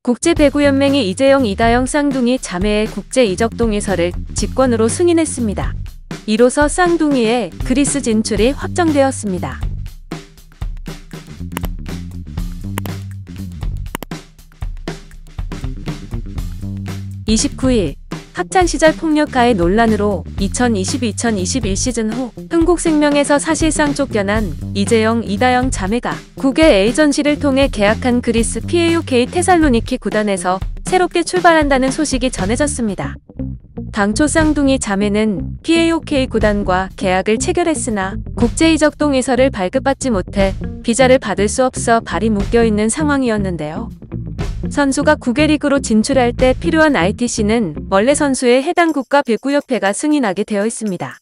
국제배구연맹이 이재영, 이다영 쌍둥이 자매의 국제 이적 동의서를 직권으로 승인했습니다. 이로써 쌍둥이의 그리스 진출이 확정되었습니다. (29일) 학창시절 폭력 가해 논란으로 2020-2021 시즌 후 흥국생명에서 사실상 쫓겨난 이재영, 이다영 자매가 국외 에이전시를 통해 계약한 그리스 PAOK 테살로니키 구단에서 새롭게 출발한다는 소식이 전해졌습니다. 당초 쌍둥이 자매는 PAOK 구단과 계약을 체결했으나 국제이적 동의서를 발급받지 못해 비자를 받을 수 없어 발이 묶여있는 상황이었는데요. 선수가 국외 리그로 진출할 때 필요한 ITC는 원래 선수의 해당 국가 배구협회가 승인하게 되어 있습니다.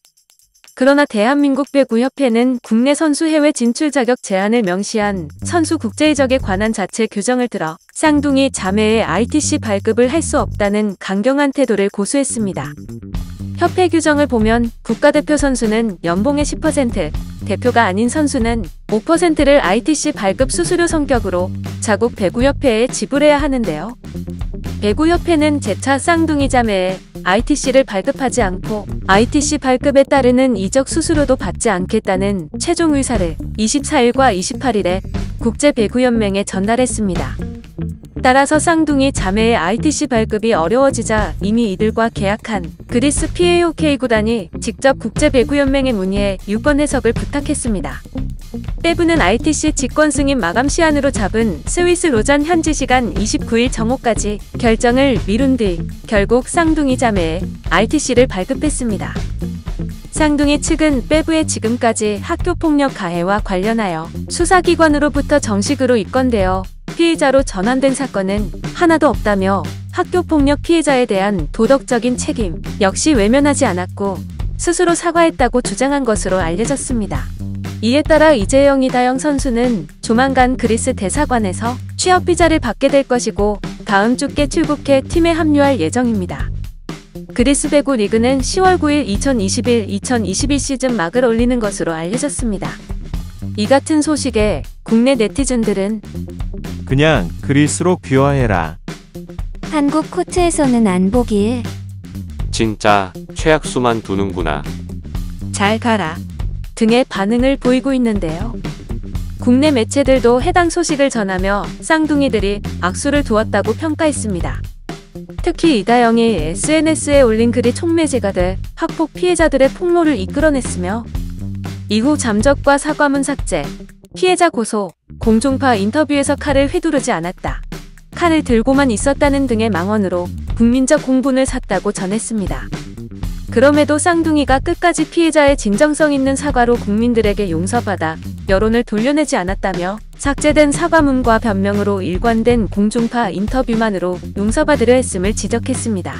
그러나 대한민국 배구협회는 국내 선수 해외 진출 자격 제한을 명시한 선수 국제이적에 관한 자체 규정을 들어 쌍둥이 자매의 ITC 발급을 할 수 없다는 강경한 태도를 고수했습니다. 협회 규정을 보면 국가대표 선수는 연봉의 10%, 대표가 아닌 선수는 5%를 ITC 발급 수수료 성격으로 자국 배구협회에 지불해야 하는데요. 배구협회는 재차 쌍둥이 자매에 ITC를 발급하지 않고 ITC 발급에 따르는 이적 수수료도 받지 않겠다는 최종 의사를 24일과 28일에 국제배구연맹에 전달했습니다. 따라서 쌍둥이 자매의 ITC 발급이 어려워지자 이미 이들과 계약한 그리스 PAOK 구단이 직접 국제배구연맹에 문의해 유권 해석을 부탁했습니다. 배부는 ITC 직권 승인 마감 시한으로 잡은 스위스 로잔 현지 시간 29일 정오까지 결정을 미룬 뒤 결국 쌍둥이 자매에 ITC를 발급했습니다. 쌍둥이 측은 배부의 지금까지 학교폭력 가해와 관련하여 수사기관으로부터 정식으로 입건되어 피해자로 전환된 사건은 하나도 없다며 학교폭력 피해자에 대한 도덕적인 책임 역시 외면하지 않았고 스스로 사과했다고 주장한 것으로 알려졌습니다. 이에 따라 이재영, 이다영 선수는 조만간 그리스 대사관에서 취업 비자를 받게 될 것이고 다음 주께 출국해 팀에 합류할 예정입니다. 그리스 배구 리그는 10월 9일 2021 시즌 막을 올리는 것으로 알려졌습니다. 이 같은 소식에 국내 네티즌들은 그냥 그리스로 귀화해라. 한국 코트에서는 안 보길. 진짜 최악수만 두는구나. 잘 가라 등의 반응을 보이고 있는데요. 국내 매체들도 해당 소식을 전하며 쌍둥이들이 악수를 두었다고 평가했습니다. 특히 이다영이 SNS에 올린 글이 촉매제가 돼 학폭 피해자들의 폭로를 이끌어냈으며 이후 잠적과 사과문 삭제, 피해자 고소, 공중파 인터뷰에서 칼을 휘두르지 않았다, 칼을 들고만 있었다는 등의 망언으로 국민적 공분을 샀다고 전했습니다. 그럼에도 쌍둥이가 끝까지 피해자의 진정성 있는 사과로 국민들에게 용서받아 여론을 돌려내지 않았다며 삭제된 사과문과 변명으로 일관된 공중파 인터뷰만으로 용서받으려 했음을 지적했습니다.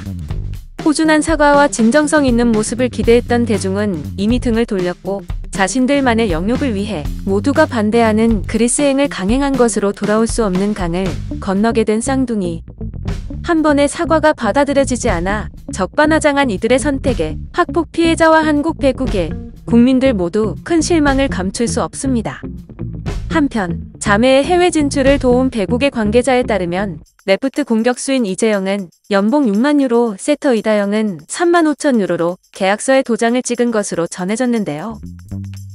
꾸준한 사과와 진정성 있는 모습을 기대했던 대중은 이미 등을 돌렸고 자신들만의 영욕을 위해 모두가 반대하는 그리스행을 강행한 것으로 돌아올 수 없는 강을 건너게 된 쌍둥이. 한 번의 사과가 받아들여지지 않아 적반하장한 이들의 선택에 학폭 피해자와 한국 배구계, 국민들 모두 큰 실망을 감출 수 없습니다. 한편 자매의 해외 진출을 도운 배구계 관계자에 따르면 레프트 공격수인 이재영은 연봉 6만 유로, 세터 이다영은 3만 5천 유로로 계약서에 도장을 찍은 것으로 전해졌는데요.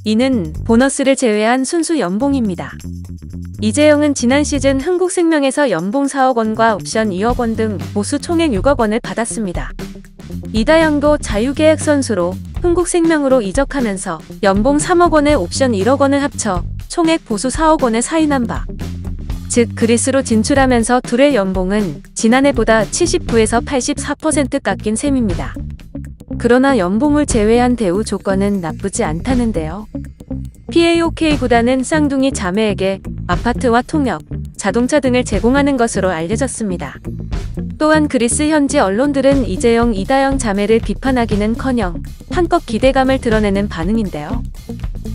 이는 보너스를 제외한 순수 연봉입니다. 이재영은 지난 시즌 흥국생명에서 연봉 4억 원과 옵션 2억 원 등 보수 총액 6억 원을 받았습니다. 이다영도 자유계약 선수로 흥국생명으로 이적하면서 연봉 3억 원에 옵션 1억 원을 합쳐 총액 보수 4억 원에 사인한 바, 즉 그리스로 진출하면서 둘의 연봉은 지난해보다 79에서 84% 깎인 셈입니다. 그러나 연봉을 제외한 대우 조건은 나쁘지 않다는데요. PAOK 구단은 쌍둥이 자매에게 아파트와 통역, 자동차 등을 제공하는 것으로 알려졌습니다. 또한 그리스 현지 언론들은 이재영, 이다영 자매를 비판하기는커녕 한껏 기대감을 드러내는 반응인데요.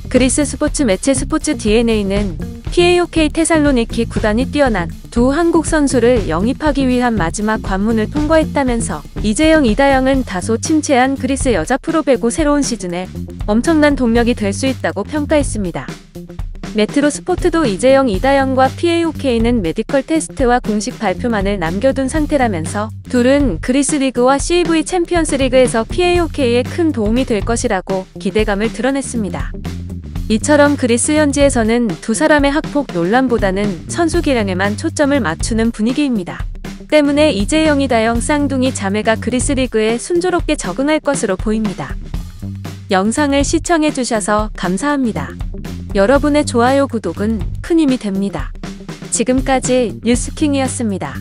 그리스 스포츠 매체 스포츠 DNA는 PAOK 테살로니키 구단이 뛰어난 두 한국 선수를 영입하기 위한 마지막 관문을 통과했다면서 이재영, 이다영은 다소 침체한 그리스 여자 프로배구 새로운 시즌에 엄청난 동력이 될 수 있다고 평가했습니다. 메트로 스포트도 이재영, 이다영과 PAOK는 메디컬 테스트와 공식 발표만을 남겨둔 상태라면서 둘은 그리스 리그와 CV 챔피언스 리그에서 PAOK에 큰 도움이 될 것이라고 기대감을 드러냈습니다. 이처럼 그리스 현지에서는 두 사람의 학폭 논란보다는 선수 기량에만 초점을 맞추는 분위기입니다. 때문에 이재영, 이다영 쌍둥이 자매가 그리스 리그에 순조롭게 적응할 것으로 보입니다. 영상을 시청해주셔서 감사합니다. 여러분의 좋아요, 구독은 큰 힘이 됩니다. 지금까지 뉴스킹이었습니다.